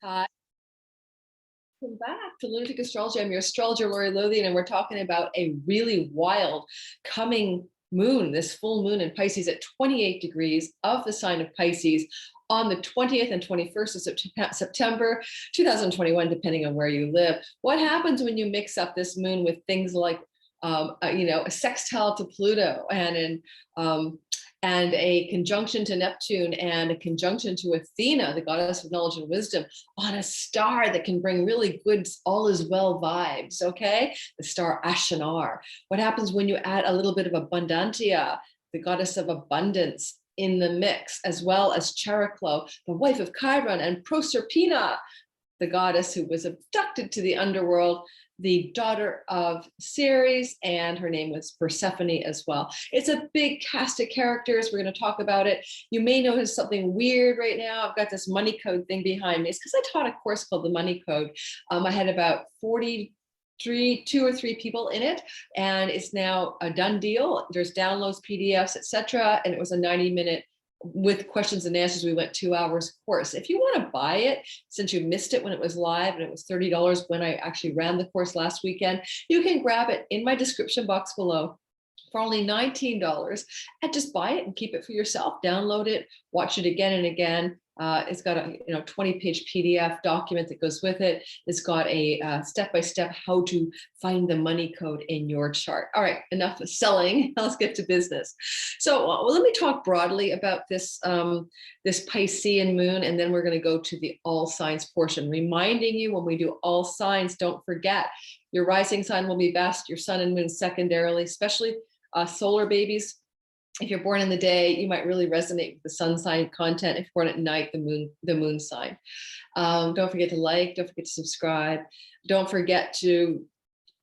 Hi, welcome back to Lunatic Astrology. I'm your astrologer, Lori Lothian, and we're talking about a really wild coming moon, this full moon in Pisces at 28 degrees of the sign of Pisces on the 20th and 21st of September 2021, depending on where you live. What happens when you mix up this moon with things like, a sextile to Pluto and a conjunction to Neptune and a conjunction to Athena, the goddess of knowledge and wisdom, on a star that can bring really good all is well vibes, okay? The star Ashinar. What happens when you add a little bit of Abundantia, the goddess of abundance, in the mix, as well as Chariklo, the wife of Chiron, and Proserpina, the goddess who was abducted to the underworld, the daughter of Ceres, and her name was Persephone as well. It's a big cast of characters. We're going to talk about it. You may notice something weird right now. I've got this money code thing behind me. It's because I taught a course called the Money Code. I had about 2 or 3 people in it, and it's now a done deal. There's downloads, PDFs, etc. And it was a 90-minute with questions and answers. We went 2 hours course. If you want to buy it, since you missed it when it was live and it was $30 when I actually ran the course last weekend, you can grab it in my description box below for only $19 and just buy it and keep it for yourself. Download it, watch it again and again. It's got a 20-page PDF document that goes with it. It's got a step-by-step how to find the money code in your chart. All right, enough of selling. Let's get to business. So let me talk broadly about this this Piscean moon, and then we're going to go to the all signs portion. Reminding you, when we do all signs, don't forget your rising sign will be best, your sun and moon secondarily, especially solar babies. If you're born in the day, you might really resonate with the sun sign content. If you're born at night, the moon sign. Don't forget to like, don't forget to subscribe. Don't forget to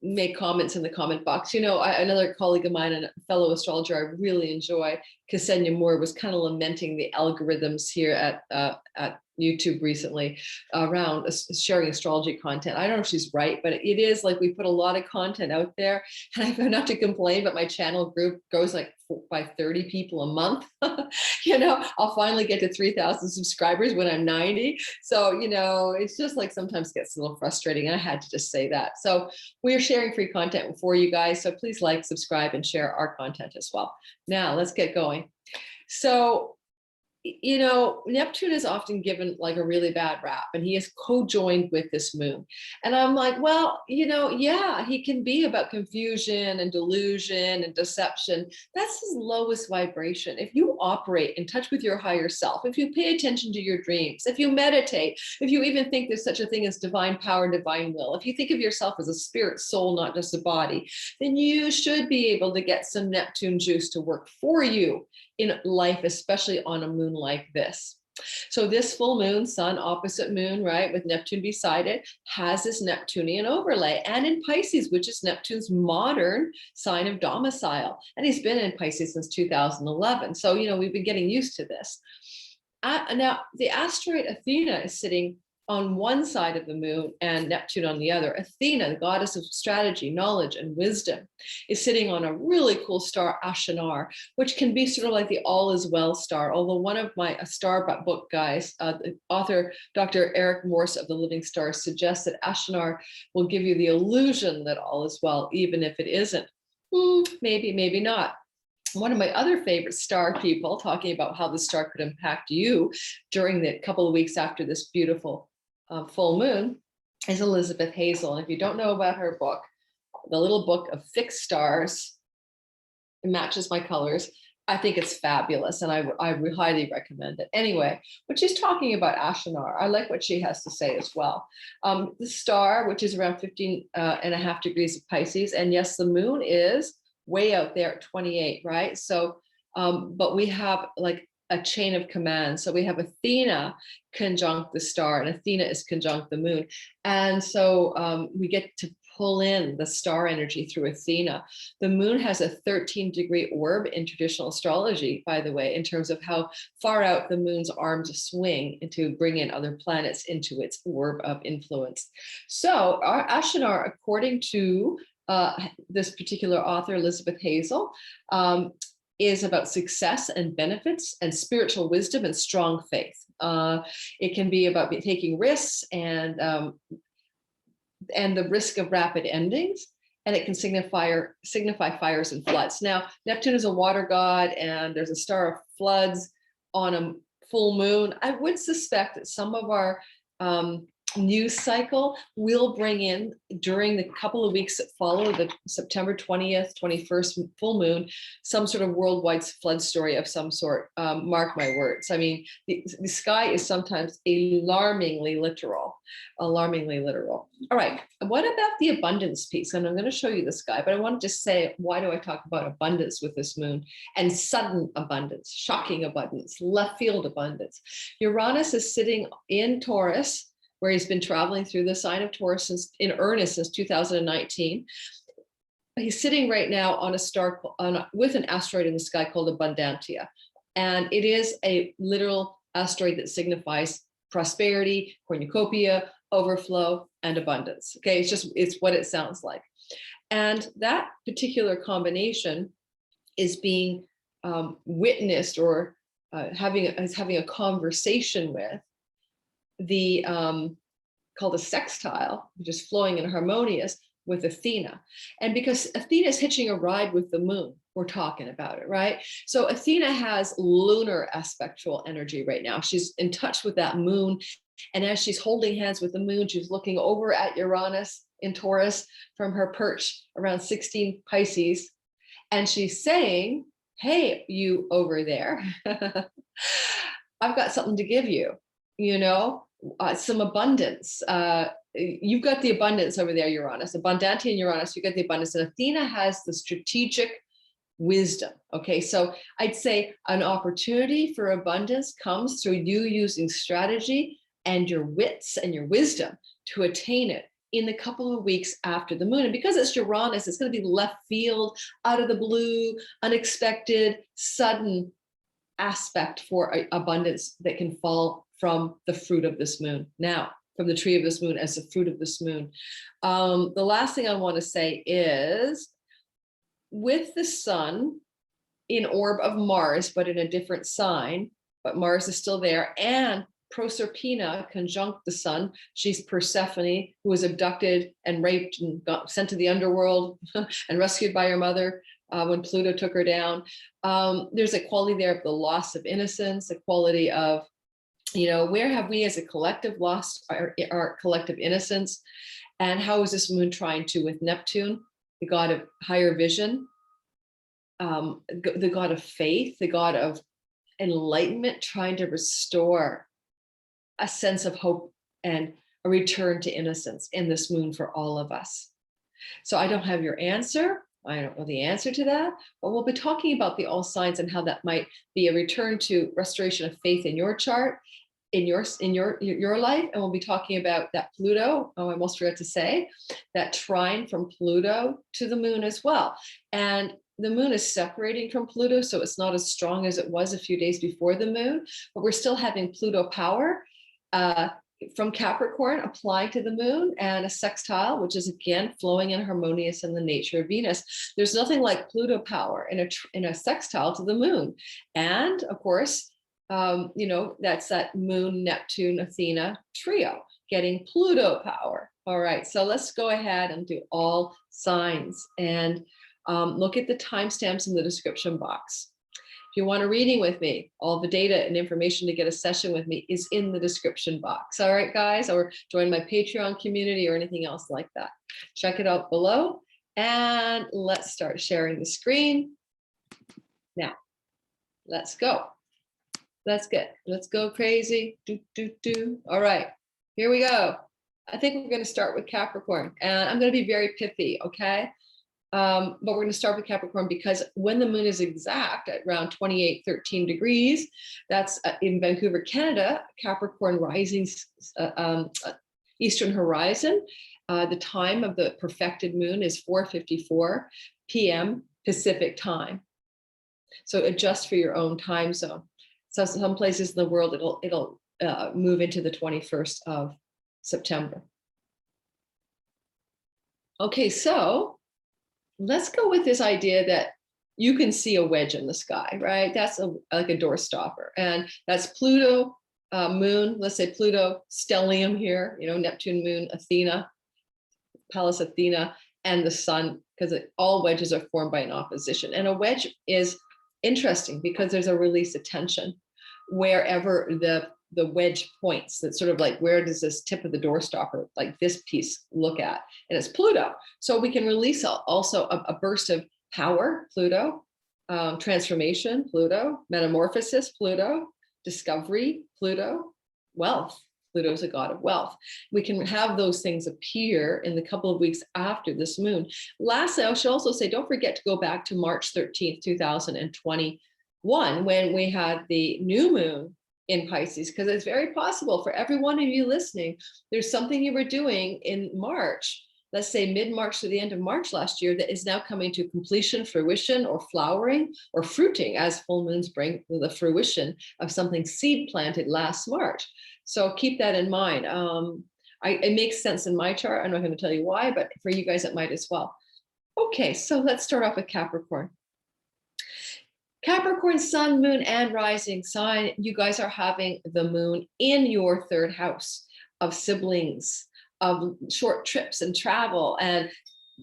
make comments in the comment box. Another colleague of mine and a fellow astrologer I really enjoy, Ksenia Moore, was kind of lamenting the algorithms here at YouTube recently around sharing astrology content. I don't know if she's right, but it is like we put a lot of content out there, and I found not to complain, but my channel group goes like by 30 people a month. I'll finally get to 3,000 subscribers when I'm 90. So, it's just like sometimes gets a little frustrating. I had to just say that. So we're sharing free content for you guys. So please like, subscribe, and share our content as well. Now let's get going. So, Neptune is often given like a really bad rap, and he is co-joined with this moon. And I'm like, well, yeah, he can be about confusion and delusion and deception. That's his lowest vibration. If you operate in touch with your higher self, if you pay attention to your dreams, if you meditate, if you even think there's such a thing as divine power, divine will, if you think of yourself as a spirit soul, not just a body, then you should be able to get some Neptune juice to work for you in life, especially on a moon like this. So this full moon, sun opposite moon, right, with Neptune beside it, has this Neptunian overlay, and in Pisces, which is Neptune's modern sign of domicile. And he's been in Pisces since 2011. So, we've been getting used to this. Now, the asteroid Athena is sitting on one side of the moon and Neptune on the other. Athena, the goddess of strategy, knowledge, and wisdom, is sitting on a really cool star, Ashinar, which can be sort of like the all is well star. Although one of my star book guys, the author, Dr. Eric Morse of the Living Stars, suggests that Ashinar will give you the illusion that all is well, even if it isn't. Maybe, maybe not. One of my other favorite star people, talking about how the star could impact you during the couple of weeks after this beautiful full moon, is Elizabeth Hazel. And if you don't know about her book, the little book of fixed stars, it matches my colors. I think it's fabulous, and I highly recommend it. Anyway, but she's talking about Ashinar. I like what she has to say as well. The star, which is around 15.5 degrees of Pisces, and yes, the moon is way out there at 28, right? So, but we have like a chain of command. So we have Athena conjunct the star, and Athena is conjunct the moon. And so we get to pull in the star energy through Athena. The moon has a 13-degree orb in traditional astrology, by the way, in terms of how far out the moon's arms swing and to bring in other planets into its orb of influence. So our Ashinar, according to this particular author, Elizabeth Hazel, is about success and benefits and spiritual wisdom and strong faith. It can be about taking risks and the risk of rapid endings, and it can signify fires and floods. Now, Neptune is a water god, and there's a star of floods on a full moon. I would suspect that some of our news cycle will bring in, during the couple of weeks that follow the September 20th, 21st full moon, some sort of worldwide flood story of some sort. Mark my words. I mean, the sky is sometimes alarmingly literal. All right, what about the abundance piece? And I'm going to show you the sky, but I want to just say, why do I talk about abundance with this moon? And sudden abundance, shocking abundance, left field abundance. Uranus is sitting in Taurus, where he's been traveling through the sign of Taurus in earnest since 2019. He's sitting right now on a star with an asteroid in the sky called Abundantia. And it is a literal asteroid that signifies prosperity, cornucopia, overflow, and abundance. Okay, it's what it sounds like. And that particular combination is being witnessed or having a conversation with the called a sextile, which is flowing and harmonious with Athena. And because Athena is hitching a ride with the moon, we're talking about it, right? So Athena has lunar aspectual energy right now. She's in touch with that moon. And as she's holding hands with the moon, she's looking over at Uranus in Taurus from her perch around 16 Pisces. And she's saying, hey, you over there, I've got something to give you, some abundance. You've got the abundance over there, Uranus. Abundantia and Uranus, you got the abundance. And Athena has the strategic wisdom. Okay, so I'd say an opportunity for abundance comes through you using strategy and your wits and your wisdom to attain it in the couple of weeks after the moon. And because it's Uranus, it's going to be left field, out of the blue, unexpected, sudden aspect for abundance that can fall from the fruit of this moon. Now, from the tree of this moon as the fruit of this moon. The last thing I want to say is, with the sun in orb of Mars, but in a different sign, but Mars is still there, and Proserpina conjunct the sun. She's Persephone, who was abducted and raped and sent to the underworld and rescued by her mother when Pluto took her down. There's a quality there of the loss of innocence, a quality of, where have we as a collective lost our collective innocence? And how is this moon trying to, with Neptune, the god of higher vision, the god of faith, the god of enlightenment, trying to restore a sense of hope and a return to innocence in this moon for all of us. So I don't have your answer. I don't know the answer to that, but we'll be talking about the all signs and how that might be a return to restoration of faith in your chart, in your life. And we'll be talking about that Pluto. Oh, I almost forgot to say that trine from Pluto to the moon as well. And the moon is separating from Pluto, so it's not as strong as it was a few days before the moon, but we're still having Pluto power from Capricorn applying to the moon, and a sextile, which is again flowing and harmonious in the nature of Venus. There's nothing like Pluto power in a sextile to the moon. And of course, that's that moon, Neptune, Athena trio getting Pluto power. All right, so let's go ahead and do all signs and look at the timestamps in the description box. If you want a reading with me, all the data and information to get a session with me is in the description box. All right, guys, or join my Patreon community or anything else like that. Check it out below, and let's start sharing the screen. Now, let's go. Let's go crazy. All right, here we go. I think we're going to start with Capricorn, and I'm going to be very pithy, okay? But we're going to start with Capricorn because when the moon is exact at around 28-13 degrees, that's in Vancouver, Canada, Capricorn rising eastern horizon. The time of the perfected moon is 4:54 p.m. Pacific time. So adjust for your own time zone. So some places in the world, it'll move into the 21st of September. Okay, so let's go with this idea that you can see a wedge in the sky, right? That's like a door stopper. And that's Pluto, moon, let's say Pluto, stellium here, you know, Neptune, moon, Athena, Pallas Athena, and the sun, because all wedges are formed by an opposition. And a wedge is interesting because there's a release of tension wherever the wedge points. That's sort of like, where does this tip of the door stopper, like this piece, look at? And it's Pluto. So we can release also a burst of power, Pluto, transformation, Pluto, metamorphosis, Pluto, discovery, Pluto, wealth. Pluto is a god of wealth. We can have those things appear in the couple of weeks after this moon. Lastly, I should also say, don't forget to go back to March 13th, 2021, when we had the new moon in Pisces, because it's very possible for every one of you listening, there's something you were doing in March, let's say mid-March to the end of March last year, that is now coming to completion, fruition, or flowering, or fruiting, as full moons bring the fruition of something seed planted last March. So keep that in mind. It makes sense in my chart. I'm not going to tell you why, but for you guys, it might as well. Okay, so let's start off with Capricorn. Capricorn, sun, moon, and rising sign, you guys are having the moon in your third house of siblings, of short trips and travel and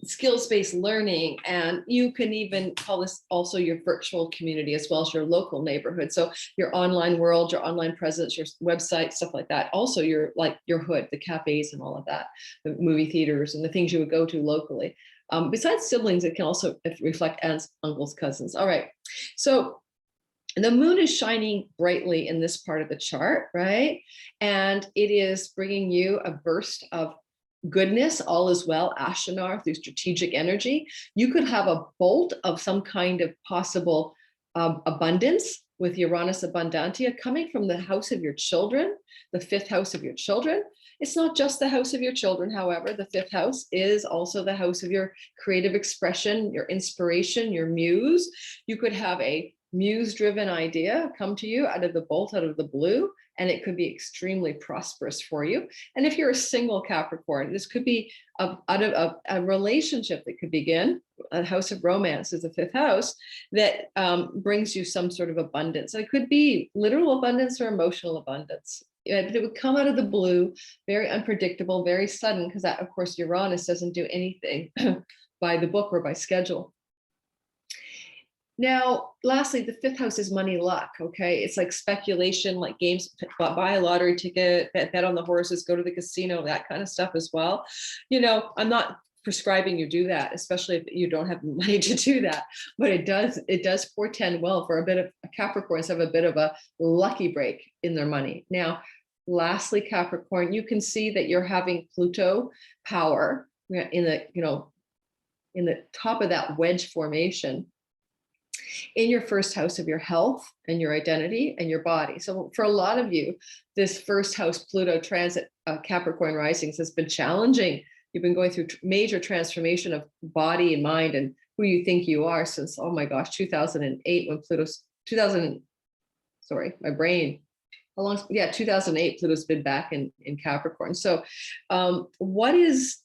skills-based learning. And you can even call this also your virtual community as well as your local neighborhood. So your online world, your online presence, your website, stuff like that. Also your hood, the cafes and all of that, the movie theaters and the things you would go to locally. Besides siblings, it can also reflect aunts, uncles, cousins. All right. So the moon is shining brightly in this part of the chart, right? And it is bringing you a burst of goodness, all is well, Ashinar, through strategic energy. You could have a bolt of some kind of possible abundance with Uranus Abundantia coming from the house of your children, the fifth house of your children. It's not just the house of your children, however, the fifth house is also the house of your creative expression, your inspiration, your muse. You could have a muse-driven idea come to you out of the bolt, out of the blue, and it could be extremely prosperous for you. And if you're a single Capricorn, this could be out of a relationship that could begin. A house of romance is the fifth house that brings you some sort of abundance. And it could be literal abundance or emotional abundance. It would come out of the blue, very unpredictable, very sudden, because that, of course, Uranus doesn't do anything by the book or by schedule. Now, lastly, the fifth house is money, luck, okay? It's like speculation, like games, buy a lottery ticket, bet on the horses, go to the casino, that kind of stuff as well. You know, I'm not prescribing you do that, especially if you don't have money to do that, but it does portend well for a bit of Capricorns have a bit of a lucky break in their money. Now, lastly, Capricorn, you can see that you're having Pluto power in the, you know, in the top of that wedge formation in your first house of your health and your identity and your body. So for a lot of you, this first house Pluto transit Capricorn risings has been challenging. You've been going through major transformation of body and mind and who you think you are since, oh my gosh, 2008 when Pluto's, my brain. How long? Yeah, 2008, Pluto's been back in Capricorn. So what is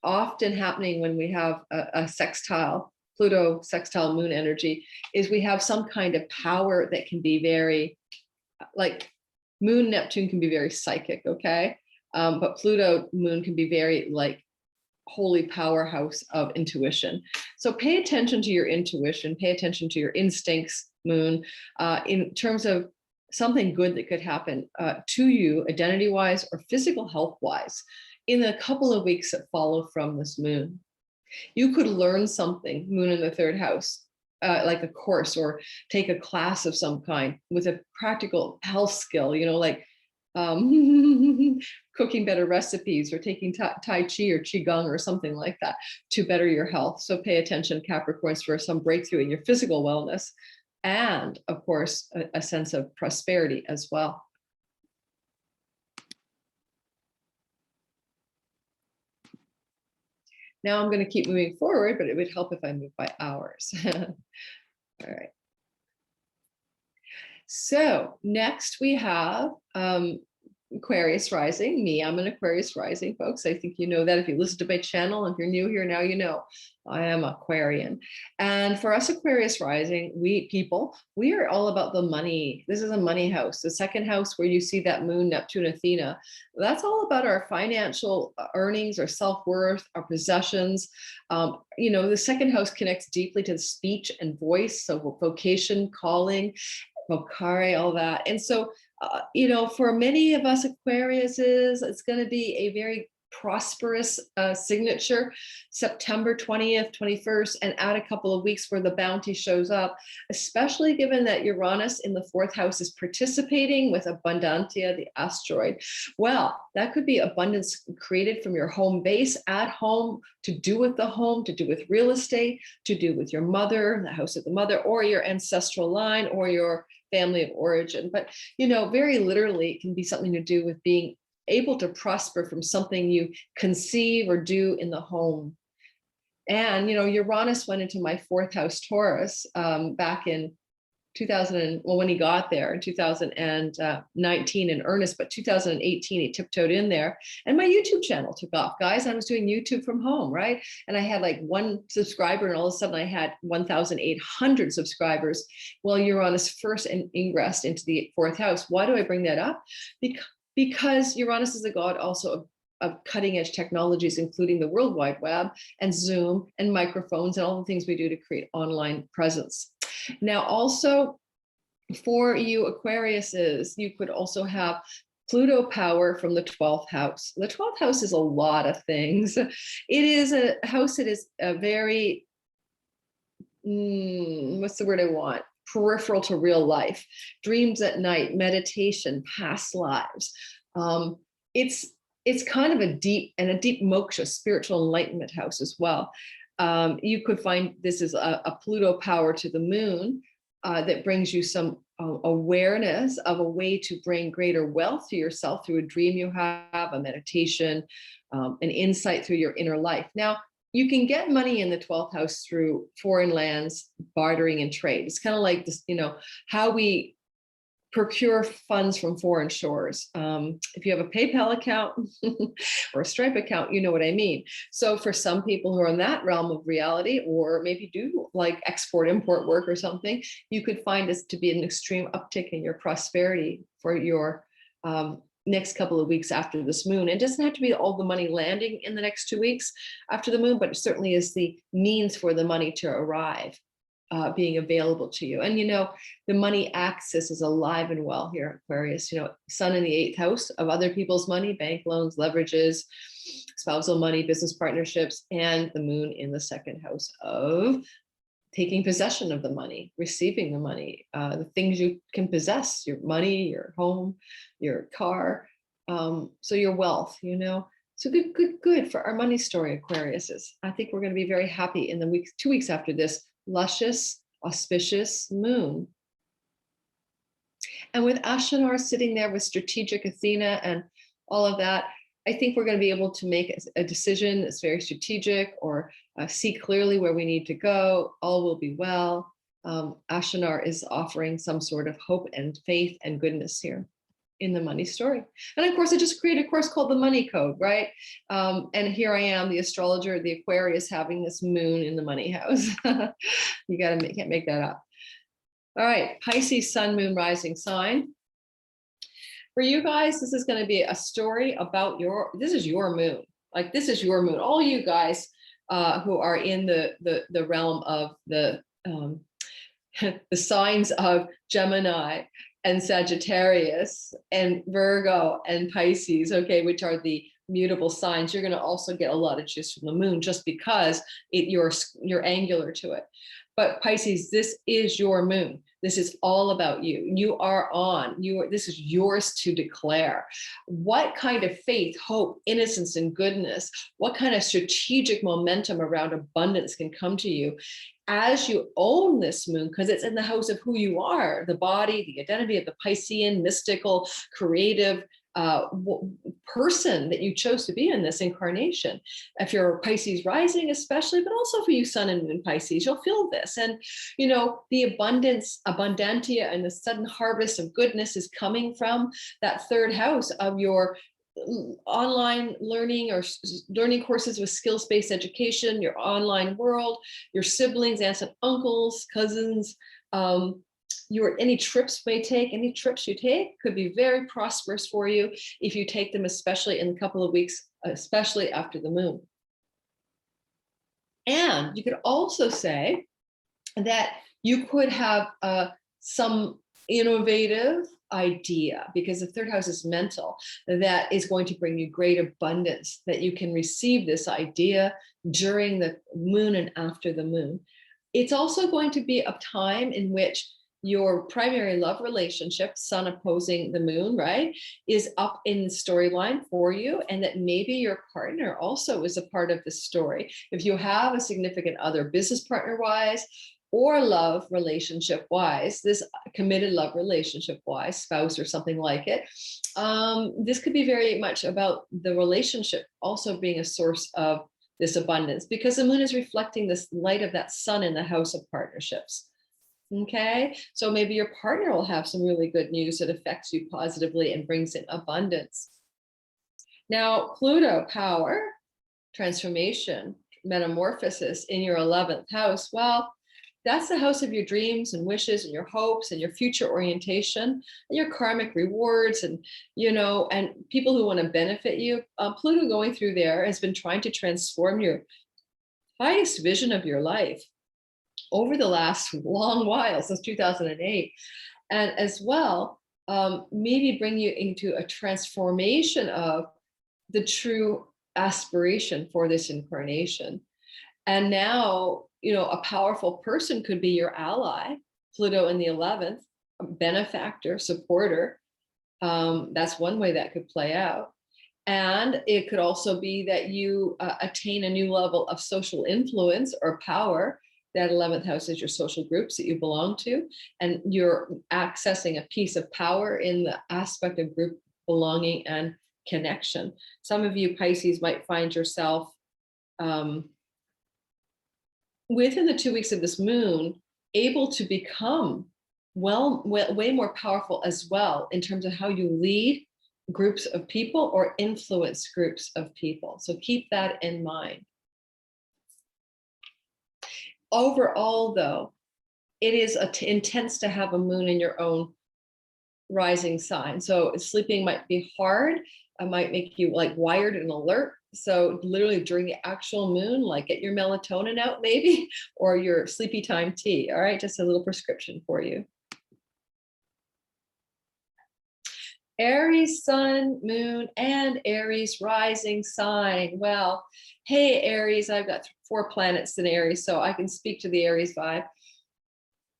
often happening when we have a sextile, Pluto sextile moon energy, is we have some kind of power that can be very, like moon Neptune can be very psychic, okay? But Pluto moon can be very like holy powerhouse of intuition. So pay attention to your intuition, pay attention to your instincts, moon, in terms of something good that could happen to you identity-wise or physical health-wise in a couple of weeks that follow from this moon. You could learn something, moon in the third house, like a course or take a class of some kind with a practical health skill, you know, like cooking better recipes or taking Tai Chi or Qigong or something like that to better your health. So pay attention, Capricorns, for some breakthrough in your physical wellness and, of course, a sense of prosperity as well. Now I'm going to keep moving forward, but it would help if I move by hours. All right. So next we have Aquarius rising. Me, I'm an Aquarius rising, folks. I think you know that if you listen to my channel. If you're new here now, you know I am Aquarian. And for us Aquarius rising, we are all about the money. This is a money house. The second house where you see that moon, Neptune, Athena, that's all about our financial earnings, our self-worth, our possessions. You know, the second house connects deeply to the speech and voice. So vocation, calling, vocare, all that. And so you know, for many of us Aquariuses, it's going to be a very prosperous signature, September 20th, 21st, and add a couple of weeks where the bounty shows up, especially given that Uranus in the fourth house is participating with Abundantia, the asteroid. Well, that could be abundance created from your home base at home, to do with the home, to do with real estate, to do with your mother, the house of the mother, or your ancestral line, or your family of origin. But, you know, very literally, it can be something to do with being able to prosper from something you conceive or do in the home. And, you know, Uranus went into my fourth house, Taurus, back in 2000, well, when he got there in 2019 in earnest, but 2018, he tiptoed in there and my YouTube channel took off, guys. I was doing YouTube from home, right? And I had like 1 subscriber and all of a sudden I had 1,800 subscribers. Well, Uranus first ingressed into the fourth house. Why do I bring that up? Because Uranus is a god also of cutting edge technologies, including the World Wide Web and Zoom and microphones and all the things we do to create online presence. Now, also for you Aquariuses, you could also have Pluto power from the 12th house. The 12th house is a lot of things. It is a house that is a very, what's the word I want? Peripheral to real life, dreams at night, meditation, past lives. It's kind of a deep moksha, spiritual enlightenment house as well. You could find this is a Pluto power to the moon that brings you some awareness of a way to bring greater wealth to yourself through a dream you have, a meditation, an insight through your inner life. Now, you can get money in the 12th house through foreign lands, bartering and trade. It's kind of like this, you know, how we procure funds from foreign shores. If you have a PayPal account or a Stripe account, you know what I mean. So for some people who are in that realm of reality, or maybe do like export import work or something, you could find this to be an extreme uptick in your prosperity for your next couple of weeks after this moon. It doesn't have to be all the money landing in the next 2 weeks after the moon, but it certainly is the means for the money to arrive. Being available to you. And, you know, the money axis is alive and well here, Aquarius. You know, sun in the 8th house of other people's money, bank loans, leverages, spousal money, business partnerships, and the moon in the 2nd house of taking possession of the money, receiving the money, the things you can possess, your money, your home, your car, so your wealth, you know. So good for our money story, Aquariuses. I think we're going to be very happy in the 2 weeks after this luscious, auspicious moon. And with Ashtanar sitting there with strategic Athena and all of that, I think we're going to be able to make a decision that's very strategic, or see clearly where we need to go. All will be well. Ashtanar is offering some sort of hope and faith and goodness here in the money story. And of course, I just created a course called the Money Code, right? And here I am, the astrologer, the Aquarius, having this moon in the money house. You can't make that up. All right, Pisces, sun, moon, rising sign. For you guys, this is going to be a story about this is your moon. Like, this is your moon. All you guys who are in the realm of the signs of Gemini and Sagittarius and Virgo and Pisces, okay, which are the mutable signs, you're going to also get a lot of juice from the moon just because you're angular to it. But Pisces, this is your moon. This is all about you. You are on. This is yours to declare. What kind of faith, hope, innocence, and goodness, what kind of strategic momentum around abundance can come to you as you own this moon, because it's in the house of who you are, the body, the identity of the Piscean, mystical, creative, person that you chose to be in this incarnation. If you're Pisces rising, especially, but also for you Sun and Moon Pisces, you'll feel this. And, you know, the abundantia, and the sudden harvest of goodness is coming from that third house of your online learning or learning courses with skills-based education, your online world, your siblings, aunts and uncles, cousins, any trips you take could be very prosperous for you if you take them, especially in a couple of weeks, especially after the moon. And you could also say that you could have some innovative idea, because the third house is mental, that is going to bring you great abundance, that you can receive this idea during the moon and after the moon. It's also going to be a time in which your primary love relationship, Sun opposing the moon, right, is up in the storyline for you, and that maybe your partner also is a part of the story. If you have a significant other, business partner wise, or love relationship wise, this committed love relationship wise, spouse or something like it, this could be very much about the relationship also being a source of this abundance, because the moon is reflecting this light of that Sun in the house of partnerships. Okay, so maybe your partner will have some really good news that affects you positively and brings in abundance. Now, Pluto, power, transformation, metamorphosis in your 11th house. Well, that's the house of your dreams and wishes and your hopes and your future orientation and your karmic rewards, and, you know, and people who want to benefit you. Pluto going through there has been trying to transform your highest vision of your life over the last long while, since 2008. And as well, maybe bring you into a transformation of the true aspiration for this incarnation. And now, you know, a powerful person could be your ally, Pluto in the 11th, a benefactor, supporter. That's one way that could play out. And it could also be that you attain a new level of social influence or power. That 11th house is your social groups that you belong to, and you're accessing a piece of power in the aspect of group belonging and connection. Some of you Pisces might find yourself within the 2 weeks of this moon able to become way more powerful as well in terms of how you lead groups of people or influence groups of people. So keep that in mind. Overall, though, it is intense to have a moon in your own rising sign. So sleeping might be hard. It might make you like wired and alert. So literally during the actual moon, like get your melatonin out maybe, or your sleepy time tea. All right, just a little prescription for you. Aries sun, moon, and Aries rising sign. Well, hey, Aries, I've got 4 planets in Aries, so I can speak to the Aries vibe.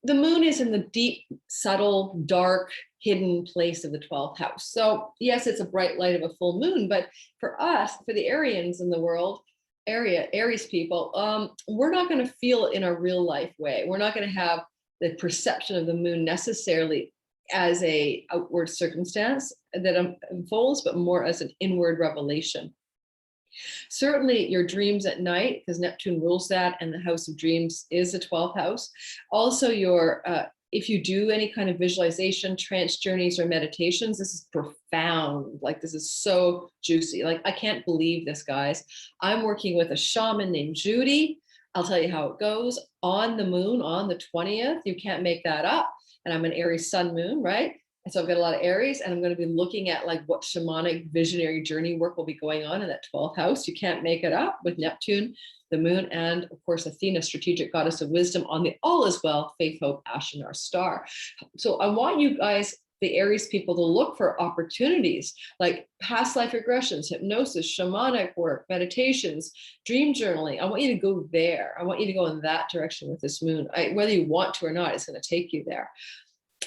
The moon is in the deep, subtle, dark, hidden place of the 12th house. So yes, it's a bright light of a full moon, but for us, for the Arians in the world, Aries people, we're not going to feel it in a real life way. We're not going to have the perception of the moon necessarily as a outward circumstance that unfolds, but more as an inward revelation. Certainly your dreams at night, because Neptune rules that, and the house of dreams is the 12th house. Also your, if you do any kind of visualization, trance journeys, or meditations, this is profound. Like this is so juicy. Like I can't believe this, guys. I'm working with a shaman named Judy. I'll tell you how it goes. On the moon, on the 20th, you can't make that up. And I'm an Aries sun moon, right? And so I've got a lot of Aries, and I'm going to be looking at like what shamanic visionary journey work will be going on in that 12th house. You can't make it up with Neptune, the moon, and of course, Athena, strategic goddess of wisdom, on the all is well, faith, hope, Ashenar star. So I want you guys, the Aries people, to look for opportunities like past life regressions, hypnosis, shamanic work, meditations, dream journaling. I want you to go there. I want you to go in that direction with this moon. Whether you want to or not, it's going to take you there.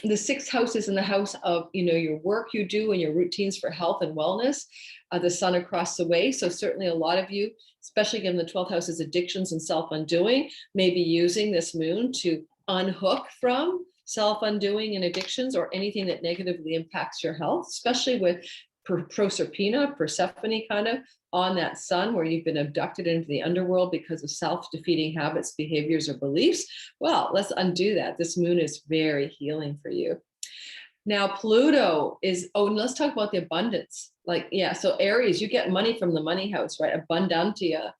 The 6th house is in the house of, you know, your work you do and your routines for health and wellness, the sun across the way. So certainly a lot of you, especially given the 12th house is addictions and self-undoing, may be using this moon to unhook from self-undoing and addictions or anything that negatively impacts your health, especially with Proserpina, Persephone kind of on that sun, where you've been abducted into the underworld because of self-defeating habits, behaviors, or beliefs. Well, let's undo that. This moon is very healing for you. Now, Pluto is, oh, and let's talk about the abundance. Like, yeah, so Aries, you get money from the money house, right? Abundantia.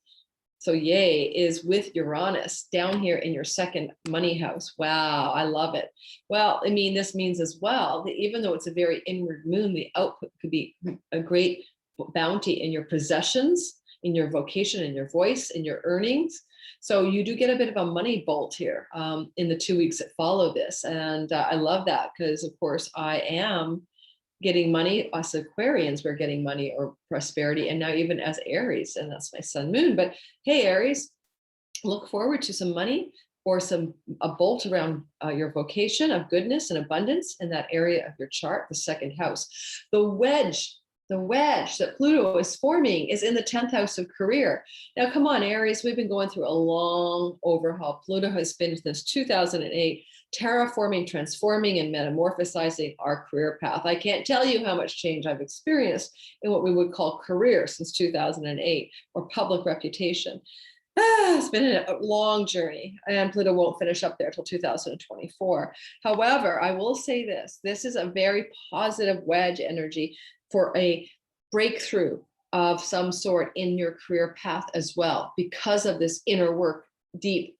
So yay, is with Uranus down here in your second money house. Wow, I love it. Well, I mean, this means as well that even though it's a very inward moon, the output could be a great bounty in your possessions, in your vocation, in your voice, in your earnings. So you do get a bit of a money bolt here in the 2 weeks that follow this. And I love that because, of course, I am getting money. Us Aquarians, we're getting money or prosperity. And now even as Aries, and that's my sun moon. But hey, Aries, look forward to some money or a bolt around your vocation of goodness and abundance in that area of your chart, the second house. The wedge that Pluto is forming is in the 10th house of career. Now, come on, Aries, we've been going through a long overhaul. Pluto has been since 2008, terraforming, transforming, and metamorphosizing our career path. I can't tell you how much change I've experienced in what we would call career since 2008, or public reputation. It's been a long journey, and Pluto won't finish up there till 2024. However, I will say this is a very positive wedge energy for a breakthrough of some sort in your career path as well, because of this inner work, deep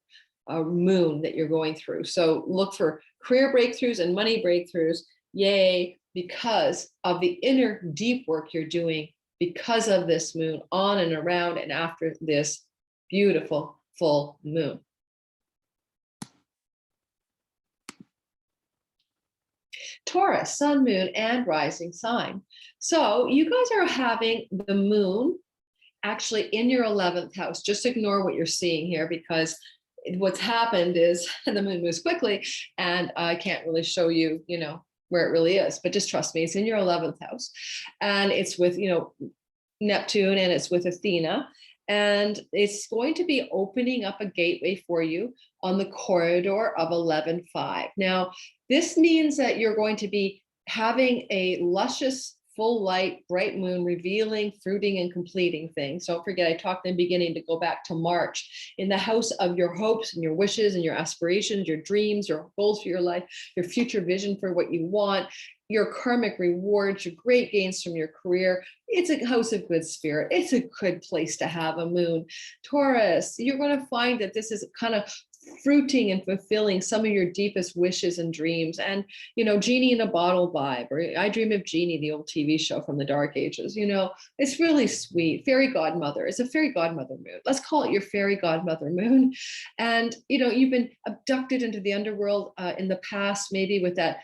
moon that you're going through. So look for career breakthroughs and money breakthroughs. Yay, because of the inner deep work you're doing because of this moon on and around and after this beautiful full moon. Taurus, sun, moon, and rising sign. So you guys are having the moon actually in your 11th house. Just ignore what you're seeing here, because what's happened is the moon moves quickly and I can't really show you, where it really is, but just trust me, it's in your 11th house and it's with, Neptune, and it's with Athena. And it's going to be opening up a gateway for you on the corridor of 11.5. Now, this means that you're going to be having a luscious, full light, bright moon, revealing, fruiting, and completing things. Don't forget, I talked in the beginning to go back to March, in the house of your hopes and your wishes and your aspirations, your dreams, your goals for your life, your future vision for what you want, your karmic rewards, your great gains from your career. It's a house of good spirit. It's a good place to have a moon. Taurus, you're going to find that this is kind of fruiting and fulfilling some of your deepest wishes and dreams. And, Genie in a Bottle vibe, or I Dream of Jeannie, the old TV show from the dark ages, it's really sweet. Fairy godmother. It's a fairy godmother moon. Let's call it your fairy godmother moon. And, you've been abducted into the underworld in the past, maybe with that,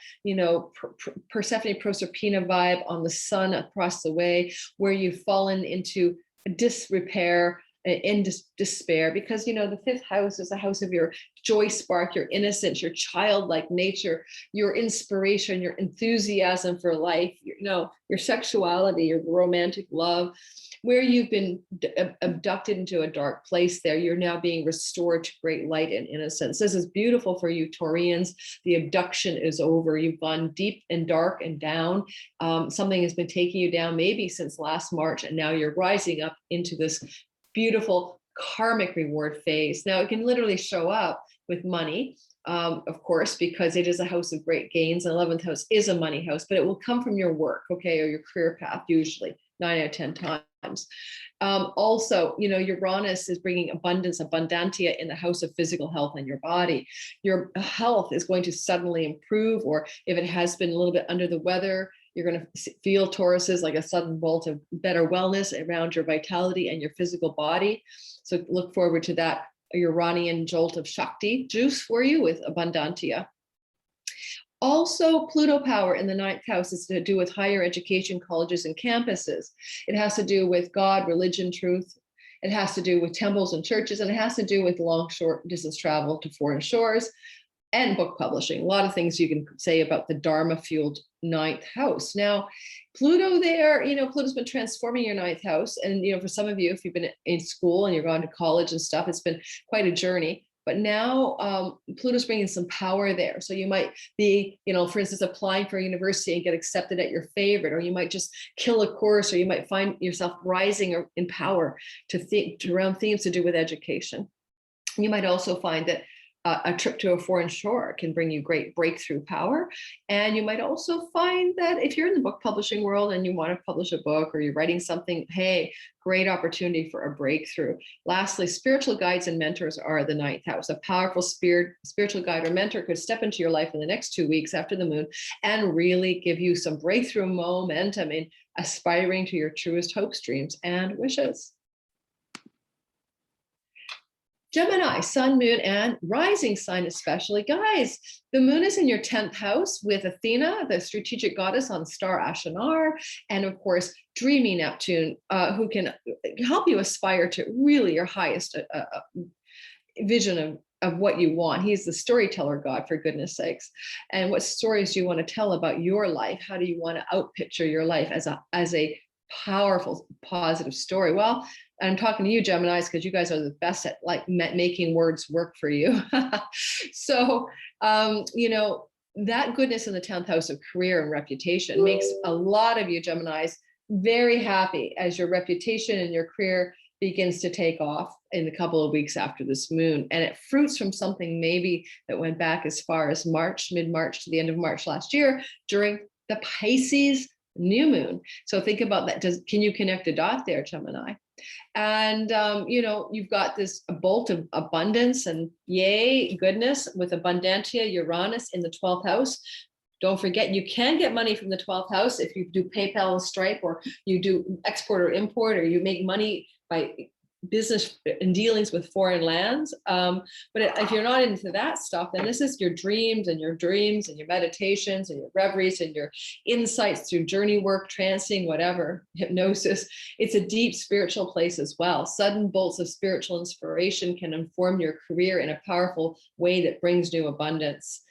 Persephone Proserpina vibe on the sun across the way, where you've fallen into disrepair, in despair, because the 5th house is a house of your joy spark, your innocence, your childlike nature, your inspiration, your enthusiasm for life, your sexuality, your romantic love. Where you've been abducted into a dark place there, you're now being restored to great light and innocence. This is beautiful for you, Taurians. The abduction is over. You've gone deep and dark and down. Something has been taking you down maybe since last March, and now you're rising up into this beautiful karmic reward phase. Now, it can literally show up with money, of course, because it is a house of great gains. And 11th house is a money house, but it will come from your work, okay, or your career path, usually 9 out of 10 times. Also, Uranus is bringing abundance, abundantia in the house of physical health and your body. Your health is going to suddenly improve, or if it has been a little bit under the weather, you're going to feel, Tauruses, like a sudden bolt of better wellness around your vitality and your physical body. So look forward to that Uranian jolt of Shakti juice for you with abundantia. Also, Pluto power in the 9th house is to do with higher education, colleges, and campuses. It has to do with God, religion, truth. It has to do with temples and churches, and it has to do with long, short distance travel to foreign shores and book publishing. A lot of things you can say about the Dharma-fueled 9th house. Now, Pluto there, Pluto's been transforming your 9th house. And, for some of you, if you've been in school and you're going to college and stuff, it's been quite a journey. But now Pluto's bringing some power there. So you might be, for instance, applying for a university and get accepted at your favorite, or you might just kill a course, or you might find yourself rising in power around themes to do with education. You might also find that a trip to a foreign shore can bring you great breakthrough power. And you might also find that if you're in the book publishing world and you want to publish a book or you're writing something, hey, great opportunity for a breakthrough. Lastly, spiritual guides and mentors are the ninth house. A powerful spiritual guide or mentor could step into your life in the next 2 weeks after the moon and really give you some breakthrough momentum in aspiring to your truest hopes, dreams, and wishes. Gemini, sun, moon, and rising sign especially. Guys, the moon is in your 10th house with Athena, the strategic goddess on star Ashinar, and of course, dreamy Neptune, who can help you aspire to really your highest vision of what you want. He's the storyteller god, for goodness sakes. And what stories do you want to tell about your life? How do you want to outpicture your life as a powerful, positive story? Well, I'm talking to you, Geminis, because you guys are the best at like making words work for you. So, that goodness in the 10th house of career and reputation makes a lot of you Geminis very happy as your reputation and your career begins to take off in a couple of weeks after this moon. And it fruits from something maybe that went back as far as March, mid-March to the end of March last year during the Pisces new moon. So think about that. Can you connect a dot there, Gemini? And, you've got this bolt of abundance and yay, goodness with Abundantia, Uranus in the 12th house. Don't forget, you can get money from the 12th house if you do PayPal and Stripe, or you do export or import, or you make money by business and dealings with foreign lands. But if you're not into that stuff, then this is your dreams and your meditations and your reveries and your insights through journey work, trancing, whatever, hypnosis. It's a deep spiritual place as well. Sudden bolts of spiritual inspiration can inform your career in a powerful way that brings new abundance.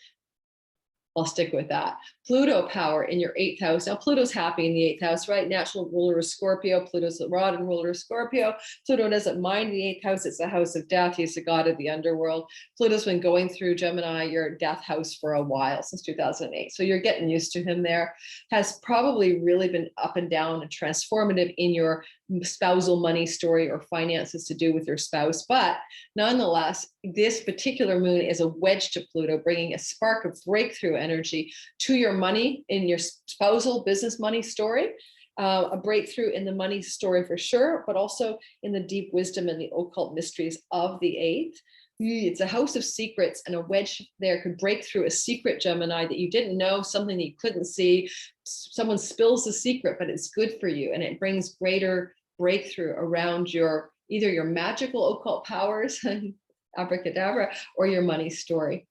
I'll stick with that. Pluto power in your 8th house. Now, Pluto's happy in the 8th house, right? Natural ruler of Scorpio. Pluto's the rod and ruler of Scorpio. Pluto doesn't mind the 8th house. It's the house of death. He's the god of the underworld. Pluto's been going through Gemini, your death house, for a while, since 2008. So you're getting used to him there. Has probably really been up and down and transformative in your spousal money story or finances to do with your spouse. But nonetheless, this particular moon is a wedge to Pluto, bringing a spark of breakthrough energy to your money in your spousal business money story, a breakthrough in the money story for sure, but also in the deep wisdom and the occult mysteries of the 8th. It's a house of secrets, and a wedge there could break through a secret, Gemini, that you didn't know, something that you couldn't see. Someone spills the secret, but it's good for you, and it brings greater breakthrough around either your magical occult powers, abracadabra, or your money story.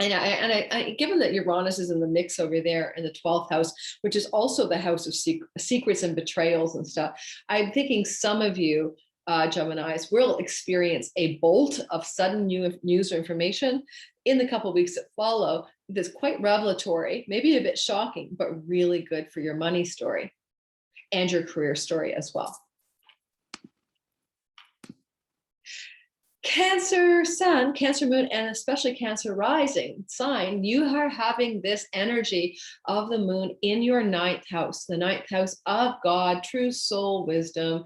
And I, given that Uranus is in the mix over there in the 12th house, which is also the house of secrets and betrayals and stuff, I'm thinking some of you, Geminis, will experience a bolt of sudden news or information in the couple of weeks that follow that's quite revelatory, maybe a bit shocking, but really good for your money story and your career story as well. Cancer sun, Cancer moon, and especially Cancer rising sign, you are having this energy of the moon in your 9th house, the 9th house of God, true soul wisdom,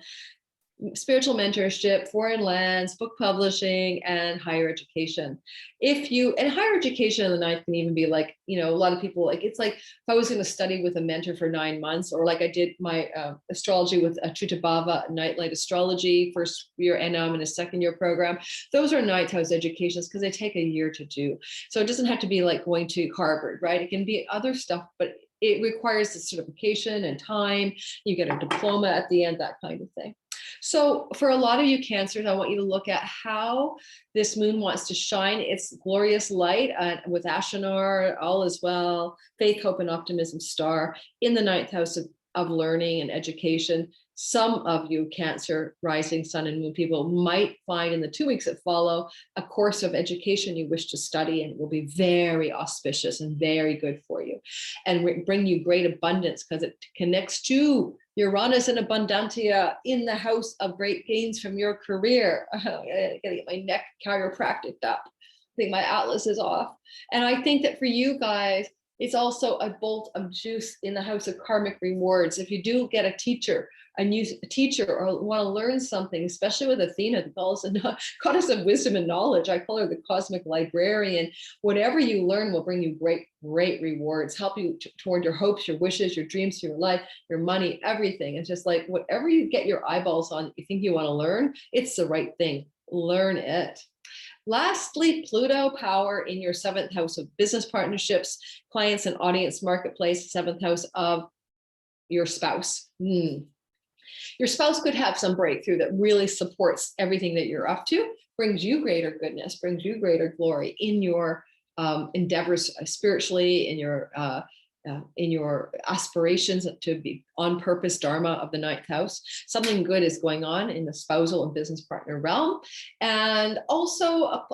spiritual mentorship, foreign lands, book publishing, and higher education. And higher education in the 9th can even be like, a lot of people, like, it's like if I was going to study with a mentor for 9 months, or like I did my astrology with Chutabhava Nightlight Astrology first year, and now I'm in a 2nd year program. Those are 9th house educations because they take a year to do. So it doesn't have to be like going to Harvard, right? It can be other stuff, but it requires the certification and time. You get a diploma at the end, that kind of thing. So for a lot of you Cancers, I want you to look at how this moon wants to shine its glorious light with Ashinar, all is well, faith, hope, and optimism star in the 9th house of learning and education. Some of you Cancer, rising sun and moon people might find in the 2 weeks that follow a course of education you wish to study, and it will be very auspicious and very good for you and bring you great abundance because it connects to Uranus and Abundantia in the house of great gains from your career. I gotta get my neck chiropractic up. I think my atlas is off. And I think that for you guys, it's also a bolt of juice in the house of karmic rewards. If you do get a teacher, a new teacher, or want to learn something, especially with Athena, the goddess of wisdom and knowledge, I call her the cosmic librarian. Whatever you learn will bring you great, great rewards, help you toward your hopes, your wishes, your dreams, your life, your money, everything. It's just like whatever you get your eyeballs on, you think you want to learn, it's the right thing. Learn it. Lastly, Pluto power in your 7th house of business partnerships, clients and audience marketplace, 7th house of your spouse. Your spouse could have some breakthrough that really supports everything that you're up to, brings you greater goodness, brings you greater glory in your endeavors spiritually, in your aspirations to be on purpose, dharma of the 9th house. Something good is going on in the spousal and business partner realm. And also a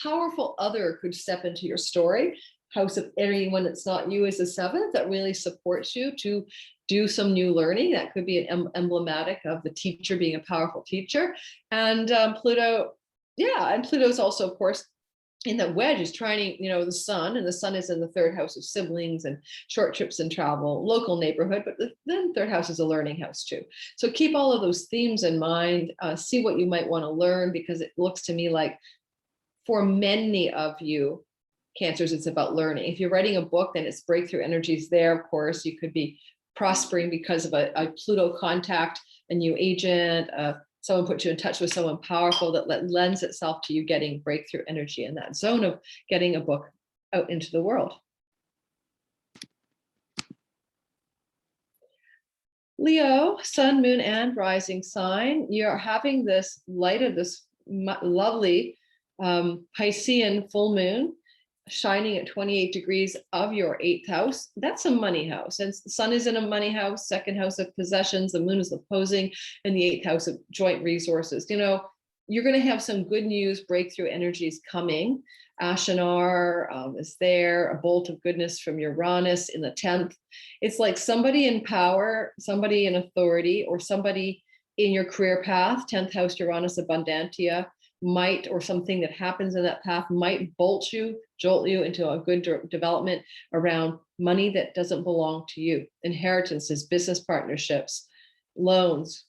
powerful other could step into your story. House of anyone that's not you is the 7th that really supports you to do some new learning. That could be an emblematic of the teacher being a powerful teacher. And Pluto, and Pluto's also, of course, in the wedge is trying, the sun, and the sun is in the 3rd house of siblings and short trips and travel, local neighborhood, but then 3rd house is a learning house too. So keep all of those themes in mind, see what you might want to learn, because it looks to me like for many of you Cancers, it's about learning. If you're writing a book, then it's breakthrough energies there. Of course, you could be prospering because of a Pluto contact, a new agent, someone put you in touch with someone powerful that lends itself to you getting breakthrough energy in that zone of getting a book out into the world. Leo, sun, moon, and rising sign. You're having this light of this lovely Piscean full moon shining at 28 degrees of your 8th house. That's a money house. And the sun is in a money house, 2nd house of possessions, the moon is opposing, and the 8th house of joint resources. You're going to have some good news, breakthrough energies coming. Ashinar is there, a bolt of goodness from Uranus in the 10th. It's like somebody in power, somebody in authority, or somebody in your career path, 10th house Uranus Abundantia, might, or something that happens in that path might jolt you into a good development around money that doesn't belong to you. Inheritances, business partnerships, loans,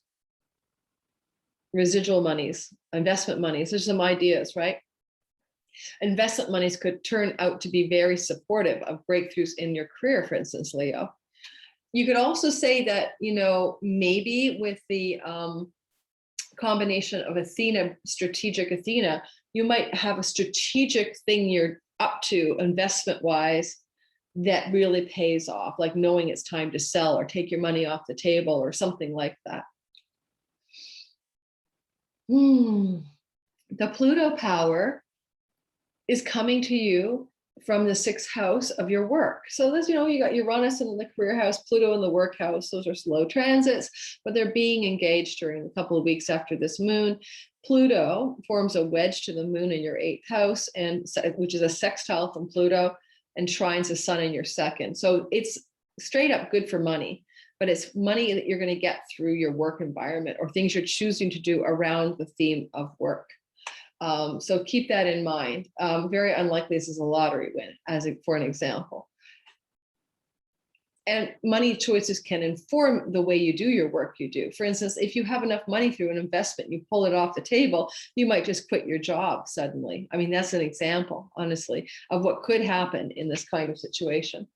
residual monies, investment monies. There's some ideas, right? Investment monies could turn out to be very supportive of breakthroughs in your career, for instance, Leo. You could also say that, maybe with the combination of Athena, strategic Athena, you might have a strategic thing you're up to investment wise that really pays off, like knowing it's time to sell or take your money off the table or something like that. The Pluto power is coming to you from the 6th house of your work. So this, you got Uranus in the career house, Pluto in the work house. Those are slow transits, but they're being engaged during a couple of weeks after this moon. Pluto forms a wedge to the moon in your 8th house, and which is a sextile from Pluto, and trines the sun in your 2nd. So it's straight up good for money, but it's money that you're going to get through your work environment or things you're choosing to do around the theme of work. So keep that in mind. Very unlikely this is a lottery win, for an example. And money choices can inform the way you do your work you do. For instance, if you have enough money through an investment, you pull it off the table, you might just quit your job suddenly. I mean, that's an example, honestly, of what could happen in this kind of situation.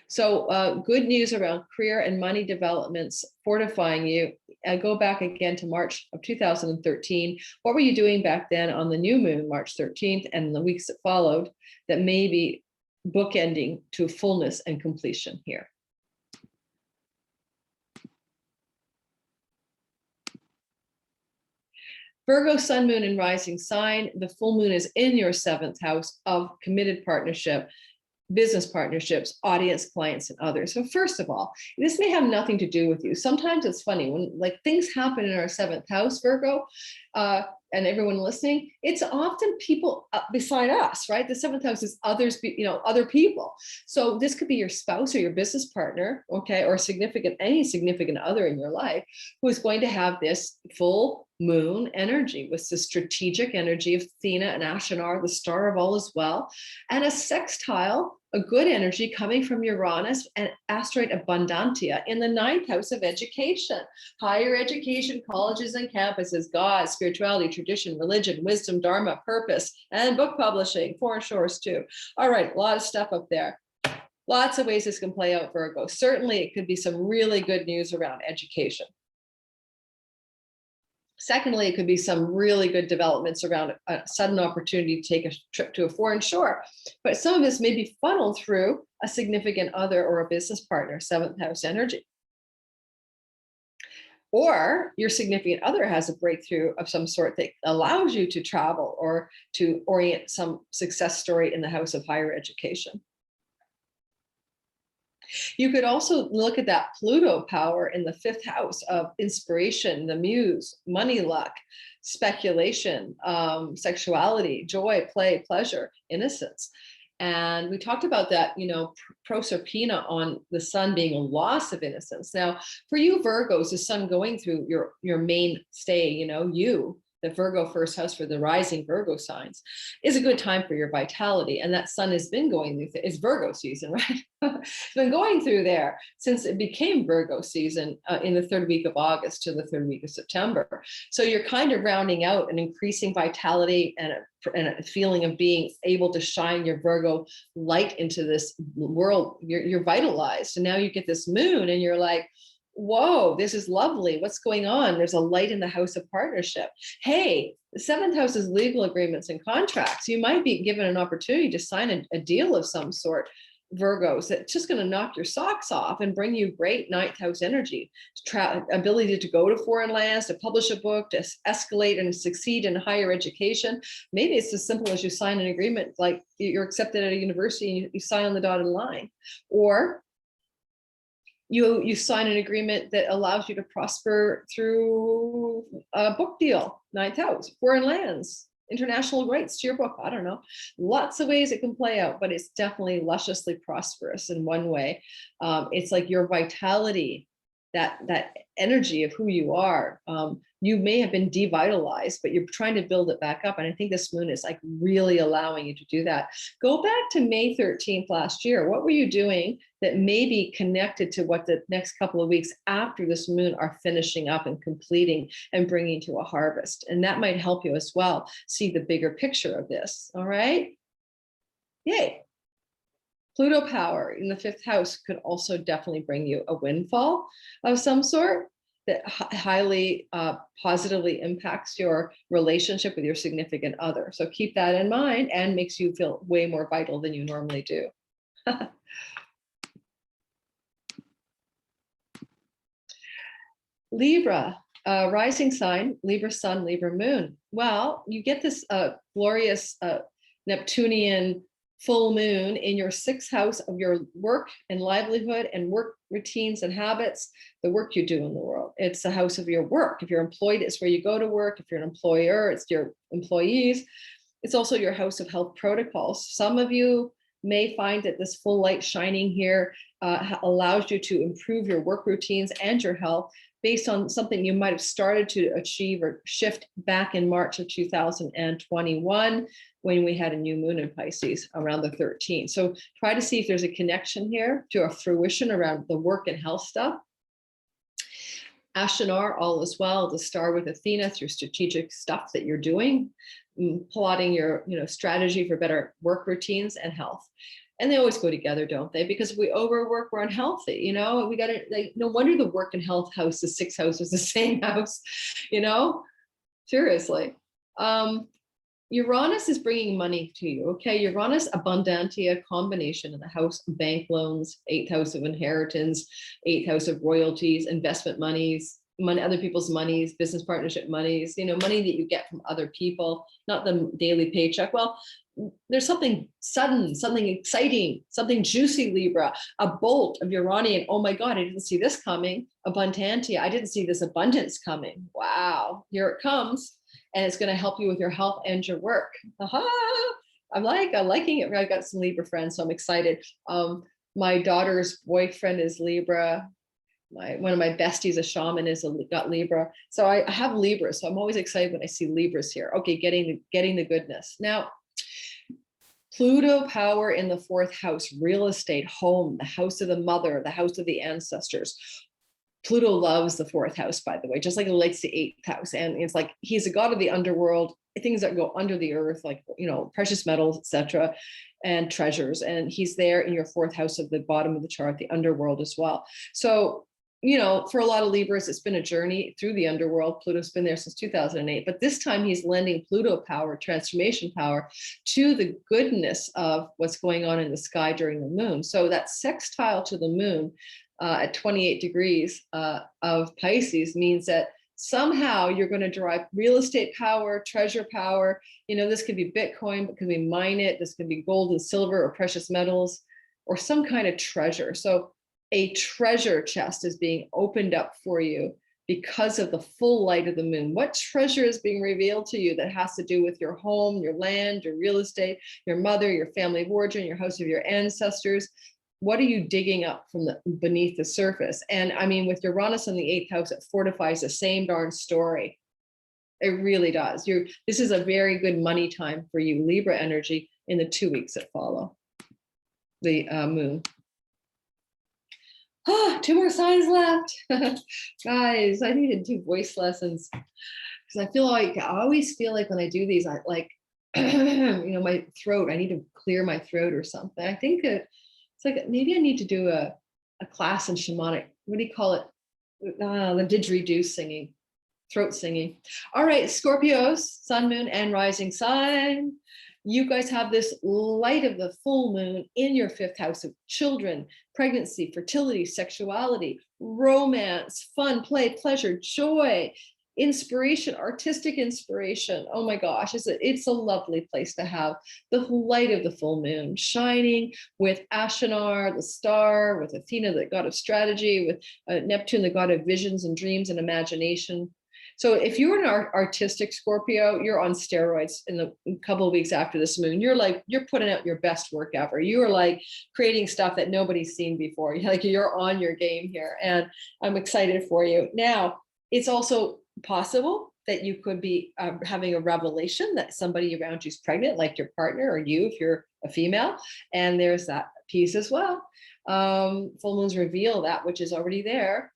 So good news around career and money developments fortifying you. Go back again to March of 2013. What were you doing back then on the new moon, March 13th, and the weeks that followed that may be bookending to fullness and completion here? Virgo, sun, moon, and rising sign. The full moon is in your 7th house of committed partnership. business partnerships, audience, clients, and others. So first of all, this may have nothing to do with you. Sometimes it's funny when like things happen in our seventh house, Virgo, and everyone listening, it's often people beside us, right? The seventh house is others, other people. So this could be your spouse or your business partner, okay, or any significant other in your life who is going to have this full moon energy with the strategic energy of Athena and Ashinar, the star of all as well, and a sextile, a good energy coming from Uranus and asteroid Abundantia in the ninth house of education, higher education, colleges and campuses, God, spirituality, tradition, religion, wisdom, dharma, purpose, and book publishing, foreign shores too. All right, a lot of stuff up there. Lots of ways this can play out, Virgo. Certainly, it could be some really good news around education. Secondly, it could be some really good developments around a sudden opportunity to take a trip to a foreign shore. But some of this may be funneled through a significant other or a business partner, seventh house energy. Or your significant other has a breakthrough of some sort that allows you to travel or to orient some success story in the house of higher education. You could also look at that Pluto power in the fifth house of inspiration, the muse, money luck, speculation, sexuality, joy, play, pleasure, innocence. And we talked about that, Proserpina on the sun being a loss of innocence. Now, for you Virgos, the sun going through your mainstay, the Virgo first house for the rising Virgo signs is a good time for your vitality. And that sun has been going through, it's Virgo season, right? It's been going through there since it became Virgo season in the third week of August to the third week of September. So you're kind of rounding out an increasing vitality and a feeling of being able to shine your Virgo light into this world. You're vitalized. And now you get this moon and you're like, whoa, this is lovely. What's going on? There's a light in the house of partnership. Hey, the seventh house is legal agreements and contracts. You might be given an opportunity to sign a deal of some sort, Virgos, that's just going to knock your socks off and bring you great ninth house energy, ability to go to foreign lands, to publish a book, to escalate and succeed in higher education. Maybe it's as simple as you sign an agreement, like you're accepted at a university and you sign on the dotted line. Or you sign an agreement that allows you to prosper through a book deal, ninth house, foreign lands, international rights to your book. I don't know. Lots of ways it can play out, but it's definitely lusciously prosperous in one way. It's like your vitality, that energy of who you are. You may have been devitalized, but you're trying to build it back up. And I think this moon is like really allowing you to do that. Go back to May 13th last year. What were you doing that may be connected to what the next couple of weeks after this moon are finishing up and completing and bringing to a harvest? And that might help you as well see the bigger picture of this. All right. Yay. Pluto power in the fifth house could also definitely bring you a windfall of some sort that highly positively impacts your relationship with your significant other. So keep that in mind and makes you feel way more vital than you normally do. Libra, rising sign, Libra sun, Libra moon. Well, you get this glorious Neptunian full moon in your sixth house of your work and livelihood and work routines and habits, the work you do in the world. It's the house of your work. If you're employed, it's where you go to work. If you're an employer, it's your employees. It's also your house of health protocols. Some of you may find that this full light shining here allows you to improve your work routines and your health based on something you might have started to achieve or shift back in March of 2021 when we had a new moon in Pisces around the 13th. So try to see if there's a connection here to a fruition around the work and health stuff. Ashinar, all as well, the star with Athena through strategic stuff that you're doing, plotting your strategy for better work routines and health. And they always go together, don't they? Because if we overwork, we're unhealthy, we got to, no wonder the work and health house, the sixth house is the same house, seriously. Uranus is bringing money to you, okay? Uranus Abundantia combination in the house of bank loans, eighth house of inheritance, eighth house of royalties, investment monies, money, other people's monies, business partnership monies, you know, money that you get from other people, not the daily paycheck. Well, there's something sudden, something exciting, something juicy, Libra, a bolt of Uranian. Oh my God, I didn't see this coming. Abundantia, I didn't see this abundance coming. Wow, here it comes. And it's going to help you with your health and your work. Aha! I'm liking it. I've got some Libra friends, so I'm excited. My daughter's boyfriend is Libra. One of my besties, a shaman, got Libra. So I have Libra. So I'm always excited when I see Libras here. Okay, getting the goodness. Now, Pluto power in the fourth house, real estate, home, the house of the mother, the house of the ancestors. Pluto loves the fourth house, by the way, just like it likes the eighth house. And it's like he's a god of the underworld, things that go under the earth, like, you know, precious metals, etc., and treasures. And he's there in your fourth house of the bottom of the chart, the underworld as well. So, you know, for a lot of Libras, it's been a journey through the underworld. Pluto's been there since 2008, but this time he's lending Pluto power, transformation power, to the goodness of what's going on in the sky during the moon. So that sextile to the moon at 28 degrees of Pisces means that somehow you're going to derive real estate power, treasure power. You know, this could be Bitcoin, but can we mine it? This could be gold and silver or precious metals or some kind of treasure. So a treasure chest is being opened up for you because of the full light of the moon. What treasure is being revealed to you that has to do with your home, your land, your real estate, your mother, your family of origin, your house of your ancestors? What are you digging up from beneath the surface? And I mean, with Uranus in the eighth house, it fortifies the same darn story. It really does. This is a very good money time for you, Libra energy, in the 2 weeks that follow the moon. 2 more signs left. Guys, I need to do voice lessons because I always feel like when I do these, I like, you know, my throat, I need to clear my throat or something. I think it's like, maybe I need to do a class in shamanic, what do you call it? The didgeridoo singing, throat singing. All right, Scorpios, sun, moon, and rising sign. You guys have this light of the full moon in your fifth house of children, pregnancy, fertility, sexuality, romance, fun, play, pleasure, joy, inspiration, artistic inspiration. Oh my gosh, it's a lovely place to have the light of the full moon shining with Ashinar, the star, with Athena, the god of strategy, with Neptune, the god of visions and dreams and imagination. So if you're an artistic Scorpio, you're on steroids in the couple of weeks after this moon. You're putting out your best work ever. You are like creating stuff that nobody's seen before. Like you're on your game here, and I'm excited for you. Now, it's also possible that you could be having a revelation that somebody around you is pregnant, like your partner or you, if you're a female, and there's that piece as well. Full moons reveal that which is already there.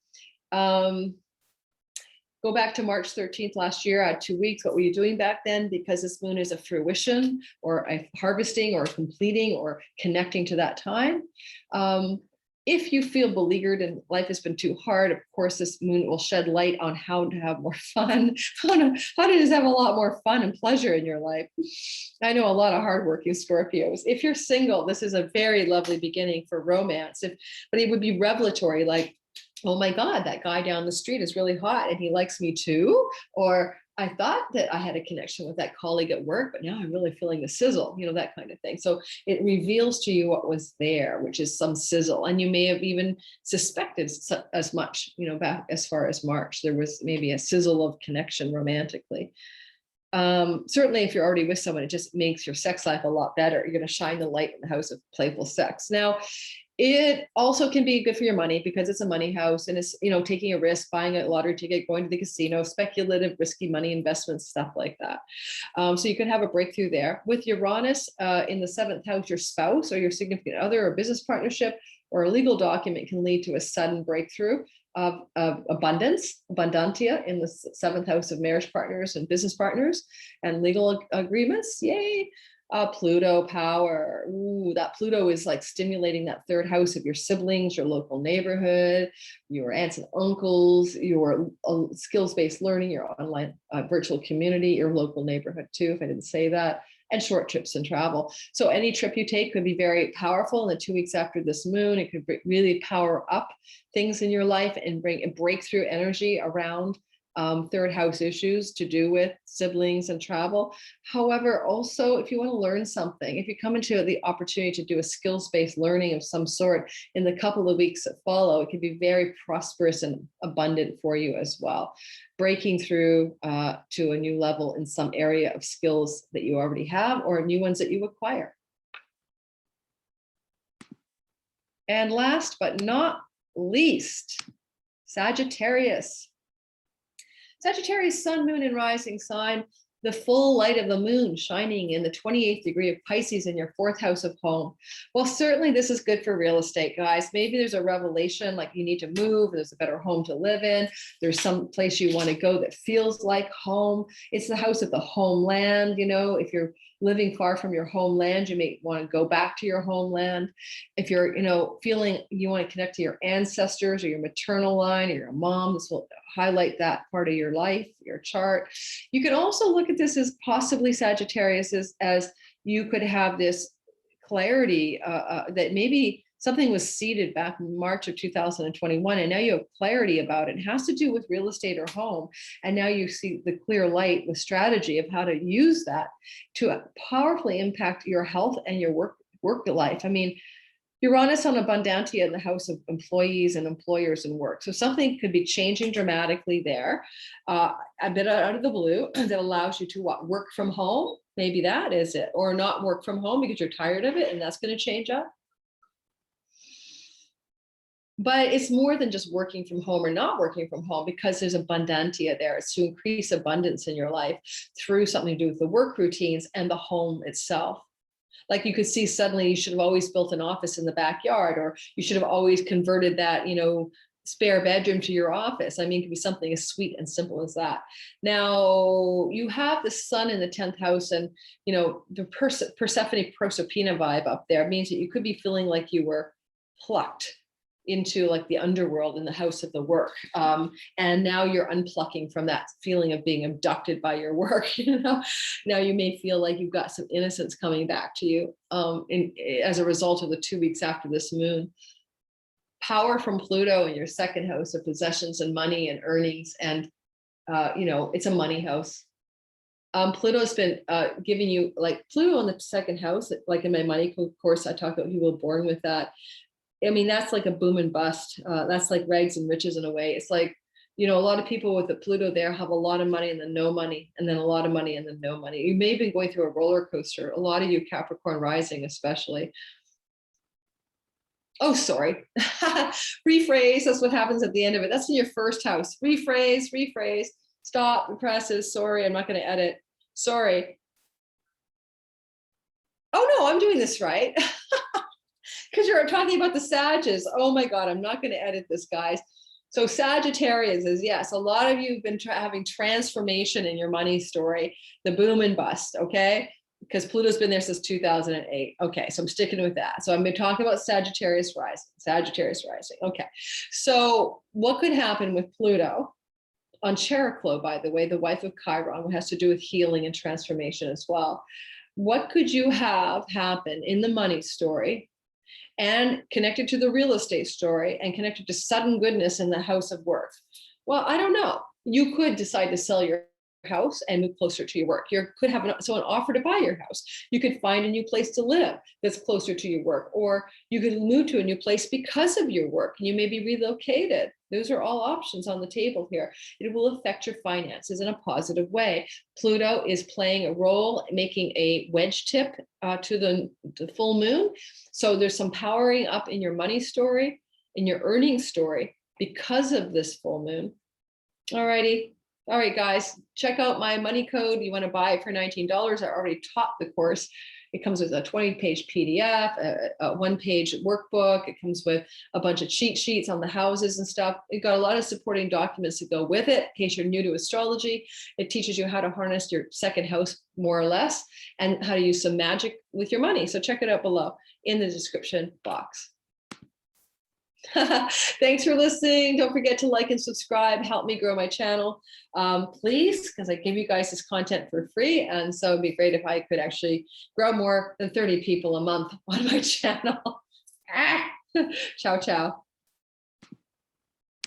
Go back to March 13th last year, I had 2 weeks. What were you doing back then? Because this moon is a fruition or a harvesting or completing or connecting to that time. If you feel beleaguered and life has been too hard, of course, this moon will shed light on how to have more fun, how to just have a lot more fun and pleasure in your life. I know a lot of hardworking Scorpios. If you're single, this is a very lovely beginning for romance. But it would be revelatory, like, oh my God, that guy down the street is really hot and he likes me too. Or I thought that I had a connection with that colleague at work, but now I'm really feeling the sizzle, you know, that kind of thing. So it reveals to you what was there, which is some sizzle. And you may have even suspected as much, you know, back as far as March, there was maybe a sizzle of connection romantically. Certainly if you're already with someone, it just makes your sex life a lot better. You're going to shine the light in the house of playful sex. Now, it also can be good for your money because it's a money house and it's, you know, taking a risk, buying a lottery ticket, going to the casino, speculative, risky money investments, stuff like that. So you could have a breakthrough there. With Uranus in the seventh house, your spouse or your significant other or business partnership or a legal document can lead to a sudden breakthrough of abundantia in the seventh house of marriage partners and business partners and legal agreements. Yay. Pluto power. Ooh, that Pluto is like stimulating that third house of your siblings, your local neighborhood, your aunts and uncles, your skills-based learning, your online virtual community, your local neighborhood too, if I didn't say that. and short trips and travel. So any trip you take could be very powerful. In the 2 weeks after this moon, it could really power up things in your life and bring a breakthrough energy around third house issues to do with siblings and travel. However, also, if you want to learn something, if you come into the opportunity to do a skills-based learning of some sort in the couple of weeks that follow, it can be very prosperous and abundant for you as well. Breaking through to a new level in some area of skills that you already have or new ones that you acquire. And last but not least, Sagittarius. Sagittarius, sun, moon, and rising sign, the full light of the moon shining in the 28th degree of Pisces in your 4th house of home. Well, certainly this is good for real estate, guys. Maybe there's a revelation, like you need to move, there's a better home to live in, there's some place you want to go that feels like home. It's the house of the homeland. You know, if you're living far from your homeland, you may want to go back to your homeland. If you're, you know, feeling you want to connect to your ancestors or your maternal line or your mom, this will highlight that part of your life, your chart. You can also look at this as possibly Sagittarius as you could have this clarity that maybe something was seeded back in March of 2021, and now you have clarity about it. It has to do with real estate or home. And now you see the clear light with strategy of how to use that to powerfully impact your health and your work life. I mean, Uranus on Abundantia in the house of employees and employers and work. So something could be changing dramatically there, a bit out of the blue that allows you to work from home. Maybe that is it, or not work from home because you're tired of it and that's going to change up. But it's more than just working from home or not working from home, because there's abundantia there. It's to increase abundance in your life through something to do with the work routines and the home itself. Like you could see suddenly you should have always built an office in the backyard, or you should have always converted that, you know, spare bedroom to your office. I mean, it could be something as sweet and simple as that. Now you have the sun in the 10th house, and, you know, the Persephone Proserpina vibe up there means that you could be feeling like you were plucked into like the underworld in the house of the work. And now you're unplucking from that feeling of being abducted by your work. You know, now you may feel like you've got some innocence coming back to you as a result of the 2 weeks after this moon. Power from Pluto in your 2nd house of possessions and money and earnings. And, you know, it's a money house. Pluto's been giving you, like Pluto in the 2nd house, like in my money course, I talk about people born with that. I mean, that's like a boom and bust. That's like rags and riches in a way. It's like, you know, a lot of people with the Pluto there have a lot of money and then no money, and then a lot of money and then no money. You may have been going through a roller coaster. A lot of you Capricorn rising, especially. Oh, sorry. Rephrase. That's what happens at the end of it. That's in your 1st house. Rephrase. Stop. Represses. Sorry, I'm not going to edit. Sorry. Oh, no, I'm doing this right. Because you're talking about the Sages. Oh my God, I'm not going to edit this, guys. So Sagittarius is, yes, a lot of you have been having transformation in your money story, the boom and bust, okay? Because Pluto's been there since 2008. Okay, so I'm sticking with that. So I've been talking about Sagittarius rising. Okay, so what could happen with Pluto on Cheroklo, by the way, the wife of Chiron, what has to do with healing and transformation as well. What could you have happen in the money story and connected to the real estate story and connected to sudden goodness in the house of work? Well, I don't know. You could decide to sell your house and move closer to your work. You could have someone offer to buy your house. You could find a new place to live that's closer to your work, or you could move to a new place because of your work. You may be relocated. Those are all options on the table here. It will affect your finances in a positive way. Pluto is playing a role, making a wedge tip to the full moon. So there's some powering up in your money story, in your earnings story, because of this full moon. All righty. All right, guys, check out my money code. You want to buy it for $19. I already taught the course. It comes with a 20-page PDF, a 1-page workbook. It comes with a bunch of cheat sheets on the houses and stuff. It got a lot of supporting documents to go with it. In case you're new to astrology, it teaches you how to harness your 2nd house more or less, and how to use some magic with your money. So check it out below in the description box. Thanks for listening. Don't forget to like and subscribe. Help me grow my channel, please, because I give you guys this content for free. And so it'd be great if I could actually grow more than 30 people a month on my channel. Ciao, ciao.